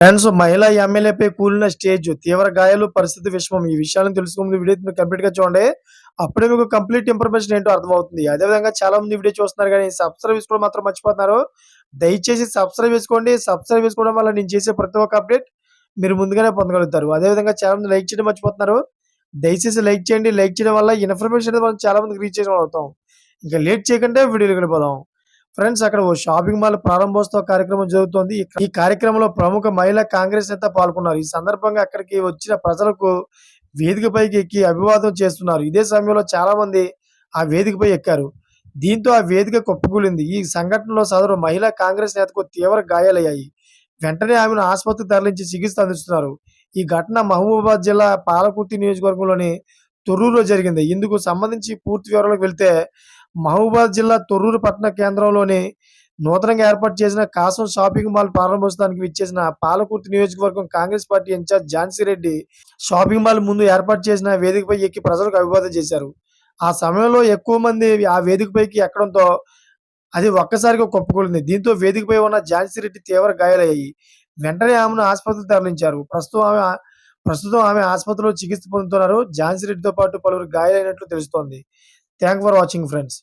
Friends, మహిళా ఎమ్మెల్యేపై కూలిన stage, తీవ్ర గాయాలు, పరిస్థితి విషమం. ఈ విషయాలను తెలుసుకునే వీడియో మీరు కంప్లీట్ గా చూడండి. అప్పుడే మీకు కంప్లీట్ ఇన్ఫర్మేషన్ ఏంటో అర్థమవుతుంది. అదేవిధంగా చాలా మంది వీడియో చూస్తున్నారు కానీ సబ్స్క్రైబ్ చేసుకోవడం మాత్రం మర్చిపోతున్నారు. దయచేసి సబ్స్క్రైబ్ చేసుకోండి. సబ్స్క్రైబ్ చేసుకోవడం వల్ల నేను చేసే ప్రతి ఒక్క అప్డేట్ మీరు ముందుగానే పొందగలుగుతారు. అదేవిధంగా చాలా మంది లైక్ చేయడం మర్చిపోతున్నారు. దయచేసి లైక్ చేయండి. లైక్ చేయడం వల్ల ఇన్ఫర్మేషన్ అనేది మనం చాలా మందికి రీచ్ చేయడం అవుతాం. ఇంకా లేట్ చేయకుండా వీడియోకి వెళ్ళిపోదాం. ఫ్రెండ్స్, అక్కడ ఓ షాపింగ్ మాల్ ప్రారంభోత్సవ కార్యక్రమం జరుగుతోంది. ఈ కార్యక్రమంలో ప్రముఖ మహిళా కాంగ్రెస్ నేత పాల్గొన్నారు. ఈ సందర్భంగా అక్కడికి వచ్చిన ప్రజలకు వేదికపైకి ఎక్కి అభివాదం చేస్తున్నారు. ఇదే సమయంలో చాలా మంది ఆ వేదికపై ఎక్కారు. దీంతో ఆ వేదిక కుప్పకూలింది. ఈ సంఘటనలో సదరు మహిళా కాంగ్రెస్ నేతకు తీవ్ర గాయాలయ్యాయి. వెంటనే ఆమెను ఆసుపత్రికి తరలించి చికిత్స అందిస్తున్నారు. ఈ ఘటన మహబూబాబాద్ జిల్లా పాలకుర్తి నియోజకవర్గంలోని తొర్రూరులో జరిగింది. ఇందుకు సంబంధించి పూర్తి వివరాలకు వెళ్తే, మహబూబాబాద్ జిల్లా తొర్రూరు పట్టణ కేంద్రంలోని నూతనంగా ఏర్పాటు చేసిన కాసం షాపింగ్ మాల్ ప్రారంభోత్సవానికి విచ్చేసిన పాలకుర్తి నియోజకవర్గం Congress party in-charge Jhansi Reddy shopping mall ముందు ఏర్పాటు చేసిన వేదికపై ఎక్కి ప్రజలకు అభివాదం చేశారు. ఆ సమయంలో ఎక్కువ మంది ఆ వేదికపైకి ఎక్కడంతో అది ఒక్కసారిగా కుప్పకూలింది. దీంతో వేదికపై ఉన్న ఝాన్సీ రెడ్డి తీవ్ర గాయాలయ్యాయి. వెంటనే ఆమెను ఆసుపత్రికి తరలించారు. ప్రస్తుతం ఆమె ఆసుపత్రిలో చికిత్స పొందుతున్నారు. ఝాన్సీ రెడ్డితో పాటు పలువురు గాయాలైనట్లు తెలుస్తోంది. Thank for watching friends.